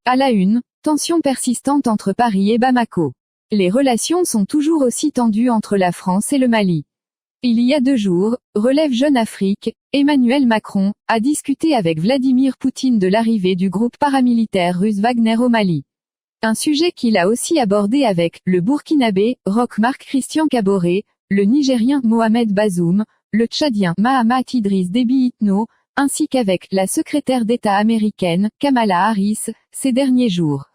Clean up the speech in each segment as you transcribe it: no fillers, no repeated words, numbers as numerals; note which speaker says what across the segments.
Speaker 1: À la une, tension persistante entre Paris et Bamako. Les relations sont toujours aussi tendues entre la France et le Mali. Il y a 2 jours, relève Jeune Afrique, Emmanuel Macron a discuté avec Vladimir Poutine de l'arrivée du groupe paramilitaire russe Wagner au Mali. Un sujet qu'il a aussi abordé avec le Burkinabé, Roch Marc Christian Kaboré, le Nigérien Mohamed Bazoum, le Tchadien Mahamat Idriss Déby Itno, ainsi qu'avec la secrétaire d'État américaine, Kamala Harris, ces derniers jours.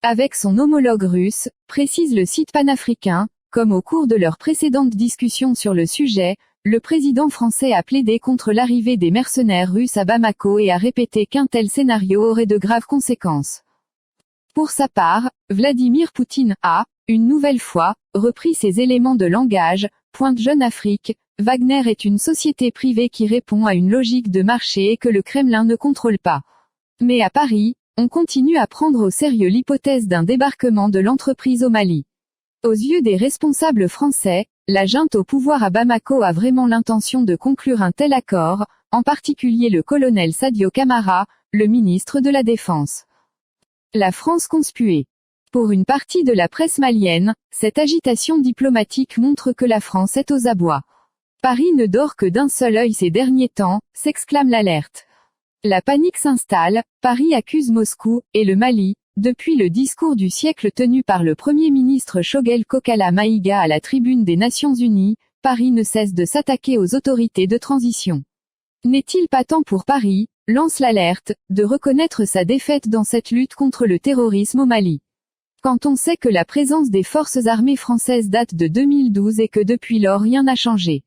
Speaker 1: Avec son homologue russe, précise le site panafricain, comme au cours de leurs précédentes discussions sur le sujet, le président français a plaidé contre l'arrivée des mercenaires russes à Bamako et a répété qu'un tel scénario aurait de graves conséquences. Pour sa part, Vladimir Poutine a, une nouvelle fois, repris ces éléments de langage, pointe Jeune Afrique, Wagner est une société privée qui répond à une logique de marché et que le Kremlin ne contrôle pas. Mais à Paris, on continue à prendre au sérieux l'hypothèse d'un débarquement de l'entreprise au Mali. Aux yeux des responsables français, la junte au pouvoir à Bamako a vraiment l'intention de conclure un tel accord, en particulier le colonel Sadio Camara, le ministre de la Défense. La France conspuée. Pour une partie de la presse malienne, cette agitation diplomatique montre que la France est aux abois. Paris ne dort que d'un seul œil ces derniers temps, s'exclame l'alerte. La panique s'installe, Paris accuse Moscou, et le Mali, depuis le discours du siècle tenu par le Premier ministre Choguel Kokala Maïga à la tribune des Nations Unies, Paris ne cesse de s'attaquer aux autorités de transition. N'est-il pas temps pour Paris, lance l'alerte, de reconnaître sa défaite dans cette lutte contre le terrorisme au Mali? Quand on sait que la présence des forces armées françaises date de 2012 et que depuis lors rien n'a changé.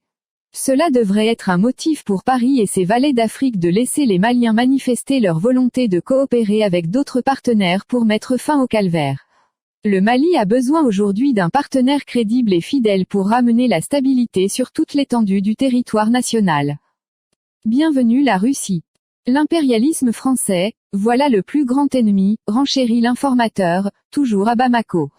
Speaker 1: Cela devrait être un motif pour Paris et ses valets d'Afrique de laisser les Maliens manifester leur volonté de coopérer avec d'autres partenaires pour mettre fin au calvaire. Le Mali a besoin aujourd'hui d'un partenaire crédible et fidèle pour ramener la stabilité sur toute l'étendue du territoire national. Bienvenue la Russie. L'impérialisme français, voilà le plus grand ennemi, renchérit l'informateur, toujours à Bamako.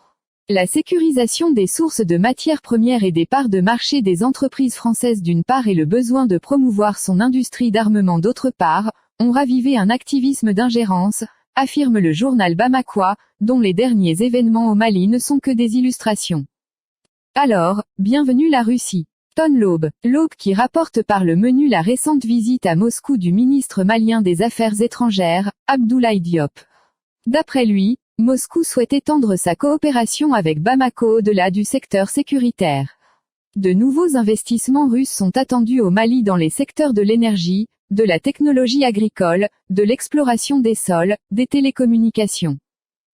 Speaker 1: La sécurisation des sources de matières premières et des parts de marché des entreprises françaises d'une part et le besoin de promouvoir son industrie d'armement d'autre part, ont ravivé un activisme d'ingérence, affirme le journal bamakois, dont les derniers événements au Mali ne sont que des illustrations. Alors, bienvenue la Russie. Tonne l'Aube qui rapporte par le menu la récente visite à Moscou du ministre malien des Affaires étrangères, Abdoulaye Diop. D'après lui, Moscou souhaite étendre sa coopération avec Bamako au-delà du secteur sécuritaire. De nouveaux investissements russes sont attendus au Mali dans les secteurs de l'énergie, de la technologie agricole, de l'exploration des sols, des télécommunications.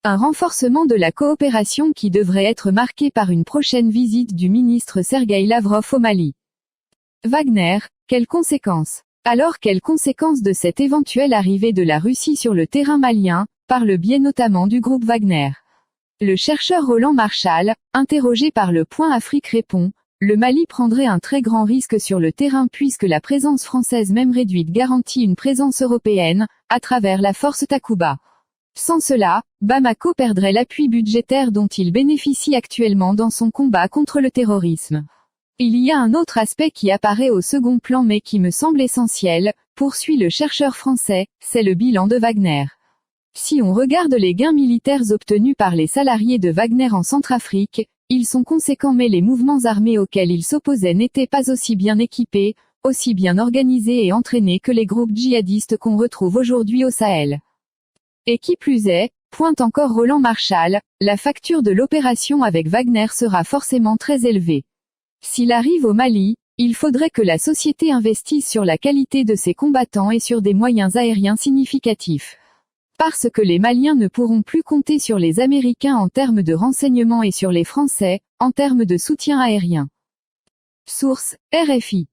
Speaker 1: Un renforcement de la coopération qui devrait être marqué par une prochaine visite du ministre Sergueï Lavrov au Mali. Wagner, quelles conséquences? Alors quelles conséquences de cette éventuelle arrivée de la Russie sur le terrain malien, par le biais notamment du groupe Wagner? Le chercheur Roland Marchal, interrogé par le Point Afrique répond, le Mali prendrait un très grand risque sur le terrain puisque la présence française même réduite garantit une présence européenne, à travers la force Takuba. Sans cela, Bamako perdrait l'appui budgétaire dont il bénéficie actuellement dans son combat contre le terrorisme. Il y a un autre aspect qui apparaît au second plan mais qui me semble essentiel, poursuit le chercheur français, c'est le bilan de Wagner. Si on regarde les gains militaires obtenus par les salariés de Wagner en Centrafrique, ils sont conséquents mais les mouvements armés auxquels ils s'opposaient n'étaient pas aussi bien équipés, aussi bien organisés et entraînés que les groupes djihadistes qu'on retrouve aujourd'hui au Sahel. Et qui plus est, pointe encore Roland Marchal, la facture de l'opération avec Wagner sera forcément très élevée. S'il arrive au Mali, il faudrait que la société investisse sur la qualité de ses combattants et sur des moyens aériens significatifs. Parce que les Maliens ne pourront plus compter sur les Américains en termes de renseignement et sur les Français, en termes de soutien aérien. Source, RFI.